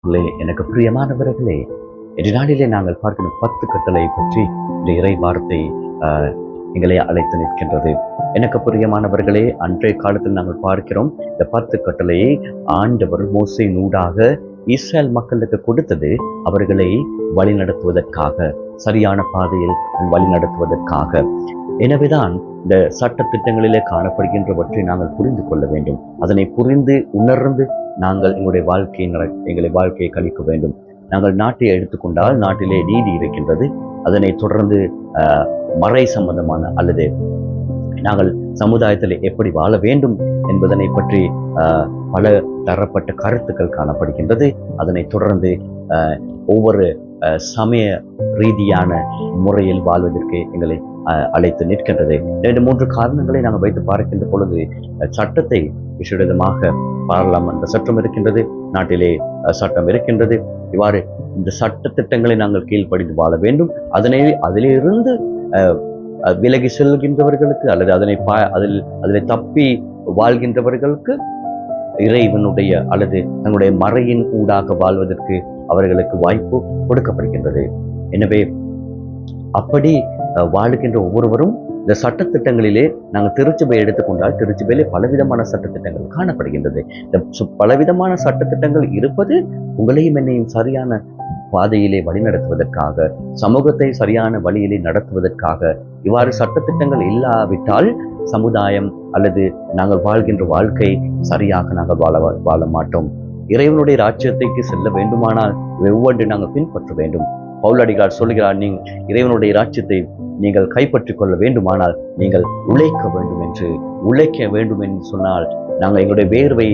எனக்கு பிரியமானவர்களே, இன்று நாளிலே நாங்கள் பார்க்கிற 10 கட்டளை பற்றி இந்த இறை வார்த்தை எங்களை அழைத்து நிற்கின்றது. எனக்கு பிரியமானவர்களே, அன்றைய காலத்தில் நாங்கள் பார்க்கிறோம் இந்த 10 கட்டளையை ஆண்டவர் மோசேயினூடாக இஸ்ரேல் மக்களுக்கு கொடுத்தது அவர்களை வழிநடத்துவதற்காக, சரியான பாதையில் வழிநடத்துவதற்காக. எனவேதான் இந்த சட்ட திட்டங்களிலே காணப்படுகின்றவற்றை நாங்கள் புரிந்து கொள்ள வேண்டும். அதனை புரிந்து உணர்ந்து நாங்கள் எங்களுடைய வாழ்க்கையை கழிக்க வேண்டும். நாங்கள் நாட்டை எடுத்துக்கொண்டால் நாட்டிலே நீதி இருக்கின்றது. அதனை தொடர்ந்து மறை சம்பந்தமான அல்லது நாங்கள் சமுதாயத்தில் எப்படி வாழ வேண்டும் என்பதனை பற்றி பல தரப்பட்ட கருத்துக்கள் காணப்படுகின்றது. அதனை தொடர்ந்து ஒவ்வொரு சமய ரீதியான முறையில் வாழ்வதற்கு எங்களை அழைத்து நிற்கின்றது. 2-3 காரணங்களை நாங்கள் வைத்து பார்க்கின்ற பொழுது, சட்டத்தை விசேடமாக பாராளுமன்ற சட்டம் இருக்கின்றது, நாட்டிலே சட்டம் இருக்கின்றது. இவ்வாறு இந்த சட்ட திட்டங்களை நாங்கள் கீழ்ப்படிந்து வாழ வேண்டும். அதிலிருந்து விலகி செல்கின்றவர்களுக்கு அல்லது அதில் தப்பி வாழ்கின்றவர்களுக்கு இறைவனுடைய அல்லது தங்களுடைய மறையின் ஊடாக வாழ்வதற்கு அவர்களுக்கு வாய்ப்பு கொடுக்கப்படுகின்றது. எனவே அப்படி வாழுகின்ற ஒவ்வொருவரும் இந்த சட்டத்திட்டங்களிலே நாங்கள் திருச்சபை எடுத்துக்கொண்டால் திருச்சபையிலே பலவிதமான சட்டத்திட்டங்கள் காணப்படுகின்றது. இந்த பலவிதமான சட்டத்திட்டங்கள் இருப்பது உங்களையும் என்னையும் சரியான பாதையிலே வழிநடத்துவதற்காக, சமூகத்தை சரியான வழியிலே நடத்துவதற்காக. இவ்வாறு சட்டத்திட்டங்கள் இல்லாவிட்டால் சமுதாயம் அல்லது நாங்கள் வாழ்கின்ற வாழ்க்கை சரியாக நாங்கள் வாழ மாட்டோம். இறைவனுடைய ராஜ்யத்திற்கு செல்ல வேண்டுமானால் ஒவ்வொன்று நாங்கள் பின்பற்ற வேண்டும். பவுலடிகளார் சொல்கிறார், இறைவனுடைய ராஜ்யத்தை நீங்கள் கைப்பற்றிக் கொள்ள வேண்டுமானால் நீங்கள் உழைக்க வேண்டும் என்று சொன்னால் நாங்கள் எங்களுடைய வேர்வை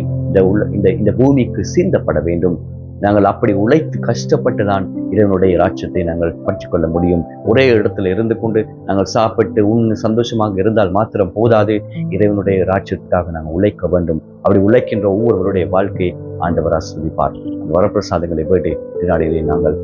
இந்த பூமிக்கு சிந்தப்பட வேண்டும். நாங்கள் அப்படி உழைத்து கஷ்டப்பட்டுதான் இறைவனுடைய ராஜ்யத்தை நாங்கள் பற்றிக்கொள்ள முடியும். ஒரே இடத்துல இருந்து கொண்டு நாங்கள் சாப்பிட்டு சந்தோஷமாக இருந்தால் மாத்திரம் போதாது. இறைவனுடைய ராஜ்யத்துக்காக நாங்கள் உழைக்க வேண்டும். அப்படி உழைக்கின்ற ஒவ்வொருவருடைய வாழ்க்கை ஆண்டவர் ஆசீர்வதிப்பார். அந்த வரப்பிரசாதங்களை வேண்டி நாங்கள்